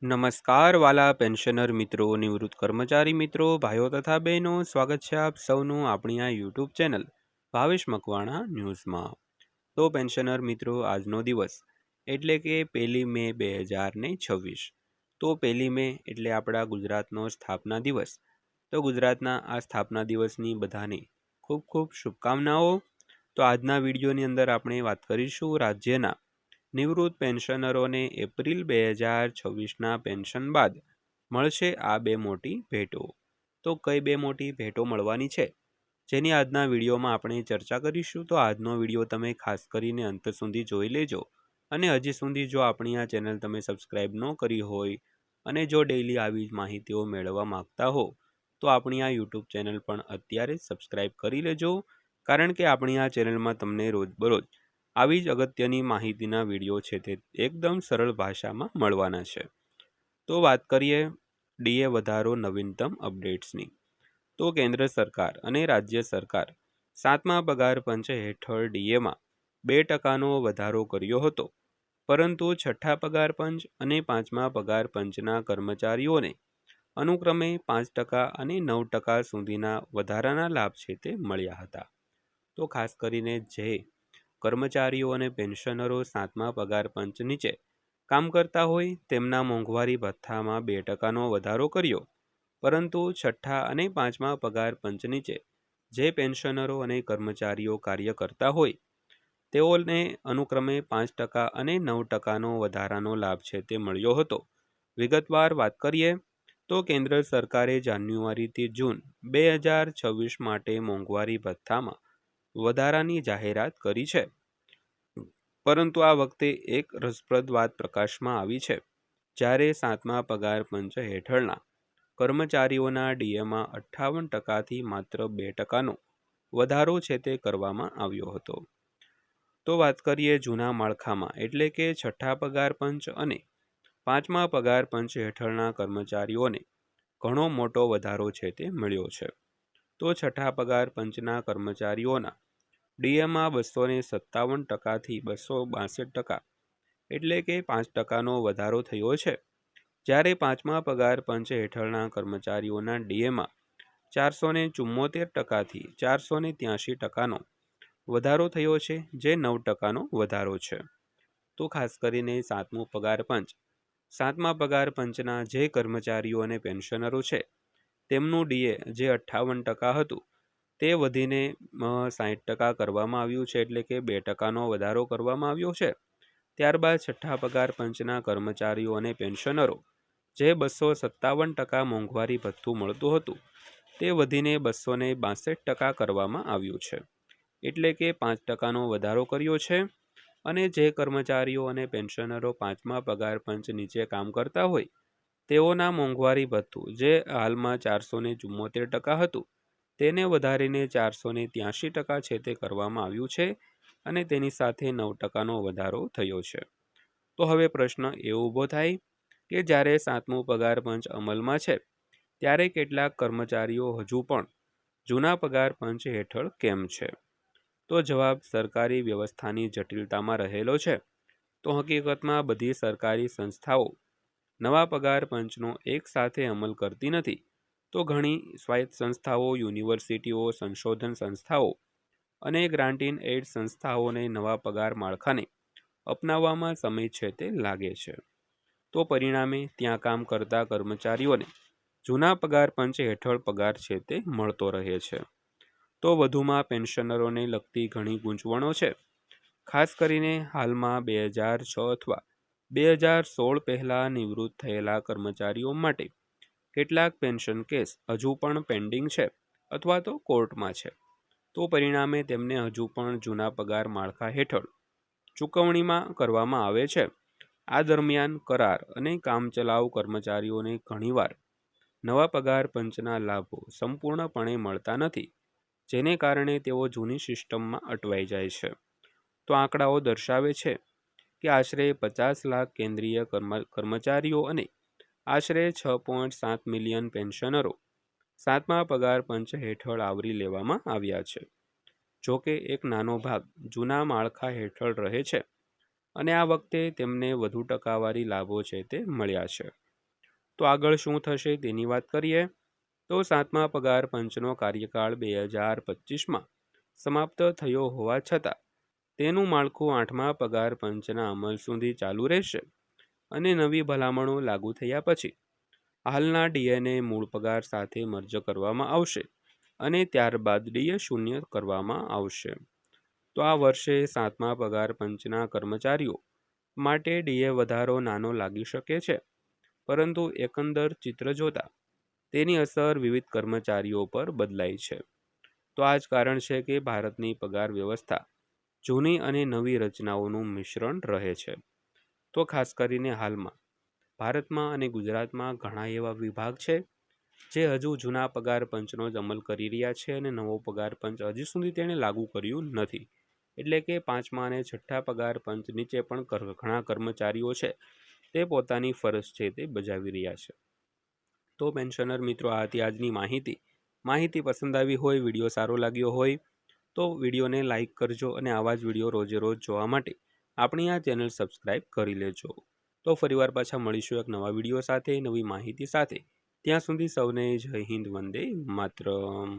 નમસ્કાર વાલા પેન્શનર મિત્રો, નિવૃત્ત કર્મચારી મિત્રો, ભાઈઓ તથા બહેનો, સ્વાગત છે આપ સૌનું આપણી આ યુટ્યુબ ચેનલ ભાવેશ મકવાણા ન્યૂઝમાં। તો પેન્શનર મિત્રો, આજનો દિવસ એટલે કે 1 મે 2026। તો 1 મે એટલે આપણા ગુજરાતનો સ્થાપના દિવસ। તો ગુજરાતના આ સ્થાપના દિવસની બધાને ખૂબ ખૂબ શુભકામનાઓ। તો આજના વિડીયોની અંદર આપણે વાત કરીશું રાજ્યના નિવૃત્ત પેન્શનરોને એપ્રિલ 2026ના પેન્શન બાદ મળશે આ બે મોટી ભેટો। તો કઈ બે મોટી ભેટો મળવાની છે, જેની આજના વિડીયોમાં આપણે ચર્ચા કરીશું। તો આજનો વિડીયો તમે ખાસ કરીને અંત સુધી જોઈ લેજો। અને હજી સુધી જો આપણી આ ચેનલ તમે સબસ્ક્રાઈબ ન કરી હોય અને જો ડેઈલી આવી માહિતીઓ મેળવવા માંગતા હો તો આપણી આ યુટ્યુબ ચેનલ પણ અત્યારે સબસ્ક્રાઈબ કરી લેજો, કારણ કે આપણી આ ચેનલમાં તમને રોજબરોજ આવી જ અગત્યની માહિતીના વિડીયો છે તે એકદમ સરળ ભાષામાં મળવાના છે। તો વાત કરીએ ડીએ વધારો નવીનતમ અપડેટ્સની। તો કેન્દ્ર સરકાર અને રાજ્ય સરકાર 7મા પગાર પંચ હેઠળ ડીએમાં 2%નો વધારો કર્યો હતો, પરંતુ 6ઠ્ઠા પગાર પંચ અને 5મા પગાર પંચના કર્મચારીઓને અનુક્રમે 5% અને 9% સુધીના વધારાના લાભ છે તે મળ્યા હતા। તો ખાસ કરીને જે કર્મચારીઓ અને પેન્શનરો 7મા પગાર પંચ નીચે કામ કરતા હોય તેમના મોંઘવારી ભથ્થામાં 2%નો વધારો કર્યો, પરંતુ 6ઠ્ઠા અને 5મા પગાર પંચ નીચે જે પેન્શનરો અને કર્મચારીઓ કાર્ય કરતા હોય તેઓને અનુક્રમે 5% અને 9%નો વધારાનો લાભ છે તે મળ્યો હતો। વિગતવાર વાત કરીએ તો કેન્દ્ર સરકારે જાન્યુઆરીથી જૂન 2026 માટે મોંઘવારી ભથ્થામાં વધારાની જાહેરાત કરી છે, પરંતુ આ વખતે એક રસપ્રદ વાત પ્રકાશમાં આવી છે, જ્યારે 7મા પગાર પંચ હેઠળના કર્મચારીઓના ડીએમાં 58%થી માત્ર 2%નો વધારો છે તે કરવામાં આવ્યો હતો। તો વાત કરીએ જૂના માળખામાં એટલે કે 6ઠ્ઠા પગાર પંચ અને 5મા પગાર પંચ હેઠળના કર્મચારીઓને ઘણો મોટો વધારો છે તે મળ્યો છે। તો 6ઠ્ઠા પગાર પંચના કર્મચારીઓના ડીએમાં 257%થી 262%, એટલે કે 5%નો વધારો થયો છે, જ્યારે 5મા પગાર પંચ હેઠળના કર્મચારીઓના ડીએમાં 474%થી 483%નો વધારો થયો છે, જે 9%નો વધારો છે। તો ખાસ કરીને 7મું પગાર પંચ 7મા પગાર પંચના જે કર્મચારીઓ અને પેન્શનરો છે તેમનું ડીએ જે 58% હતું તે વધીને 60% કરવામાં આવ્યું છે, એટલે કે 2%નો વધારો કરવામાં આવ્યો છે। ત્યારબાદ 6ઠ્ઠા પગાર પંચના કર્મચારીઓ અને પેન્શનરો જે 257% મોંઘવારી ભથ્થું મળતું હતું તે વધીને 262% કરવામાં આવ્યું છે, એટલે કે 5%નો વધારો કર્યો છે। અને જે કર્મચારીઓ અને પેન્શનરો 5મા પગાર પંચ નીચે કામ કરતા હોય તેઓના મોંઘવારી ભથ્થું જે હાલમાં 474% હતું તેને વધારીને 483% છે તે કરવામાં આવ્યું છે, અને તેની સાથે 9%નો વધારો થયો છે। તો હવે પ્રશ્ન એ ઊભો થાય કે જ્યારે 7મું પગાર પંચ અમલમાં છે ત્યારે કેટલાક કર્મચારીઓ હજુ પણ જૂના પગાર પંચ હેઠળ કેમ છે? તો જવાબ સરકારી વ્યવસ્થાની જટિલતામાં રહેલો છે। તો હકીકતમાં બધી સરકારી સંસ્થાઓ નવા પગાર પંચનો એક સાથે અમલ કરતી નથી। તો ઘણી સ્વાયત્ત સંસ્થાઓ, યુનિવર્સિટીઓ, સંશોધન સંસ્થાઓ અને ગ્રાન્ટ ઇન એડ સંસ્થાઓને નવા પગાર માળખાને અપનાવવામાં સમય છે તે લાગે છે। તો પરિણામે ત્યાં કામ કરતા કર્મચારીઓને જૂના પગાર પંચ હેઠળ પગાર છે તે મળતો રહે છે। તો વધુમાં પેન્શનરોને લગતી ઘણી ગૂંચવણો છે, ખાસ કરીને હાલમાં 2006 અથવા 2016 પહેલાં નિવૃત્ત થયેલા કર્મચારીઓ માટે કેટલાક પેન્શન કેસ હજુ પણ પેન્ડિંગ છે અથવા તો કોર્ટમાં છે। તો પરિણામે તેમને હજુ પણ જૂના પગાર માળખા હેઠળ ચૂકવણીમાં કરવામાં આવે છે। આ દરમિયાન કરાર અને કામચલાઉ કર્મચારીઓને ઘણીવાર નવા પગાર પંચના લાભો સંપૂર્ણપણે મળતા નથી, જેને કારણે તેઓ જૂની સિસ્ટમમાં અટવાઈ જાય છે। તો આંકડાઓ દર્શાવે છે કે આશરે 50 લાખ કેન્દ્રીય કર્મચારીઓ અને આશરે 6.7 મિલિયન પેન્શનરો 7મા પગાર પંચ હેઠળ આવરી લેવામાં આવ્યા છે। જોકે એક નાનો ભાગ જૂના માળખા હેઠળ રહે છે, અને આ વખતે તેમને વધુ ટકાવારી લાભો છે તે મળ્યા છે। તો આગળ શું થશે તેની વાત કરીએ તો 7મા પગાર પંચનો કાર્યકાળ 2025માં સમાપ્ત થયો હોવા છતાં તેનું માળખું 8મા પગાર પંચના અમલ સુધી ચાલુ રહેશે અને નવી ભલામણો લાગુ થયા પછી હાલના ડીએને મૂળ પગાર સાથે મર્જ કરવામાં આવશે અને ત્યારબાદ ડીએ શૂન્ય કરવામાં આવશે. તો આ વર્ષે 7મા પગાર પંચના કર્મચારીઓ માટે ડીએ વધારો નાનો લાગી શકે છે, પરંતુ એકંદર ચિત્ર જોતા તેની અસર વિવિધ કર્મચારીઓ પર બદલાય છે. તો આ જ કારણ છે કે ભારતની પગાર વ્યવસ્થા જૂની અને નવી રચનાઓનું મિશ્રણ રહે છે. તો ખાસ કરીને હાલમાં ભારતમાં અને ગુજરાતમાં ઘણા એવા વિભાગ છે જે હજુ જૂના પગાર પંચનો જ અમલ કરી રહ્યા છે અને નવો પગાર પંચ હજી સુધી તેણે લાગુ કર્યું નથી. એટલે કે 5મા અને 6ઠ્ઠા પગાર પંચ નીચે પણ ઘણા કર્મચારીઓ છે તે પોતાની ફરજ છે તે બજાવી રહ્યા છે. તો પેન્શનર મિત્રો, આ હતી આજની માહિતી પસંદ આવી હોય, વિડીયો સારો લાગ્યો હોય તો વિડીયોને લાઇક કરજો અને આવા જ વિડીયો રોજે રોજ જોવા માટે આપણી આ ચેનલ સબસ્ક્રાઈબ કરી લેજો. તો ફરીવાર પાછા મળીશું એક નવા વિડીયો સાથે, નવી માહિતી સાથે. ત્યાં સુધી સૌને જય હિન્દ, વંદે માતરમ.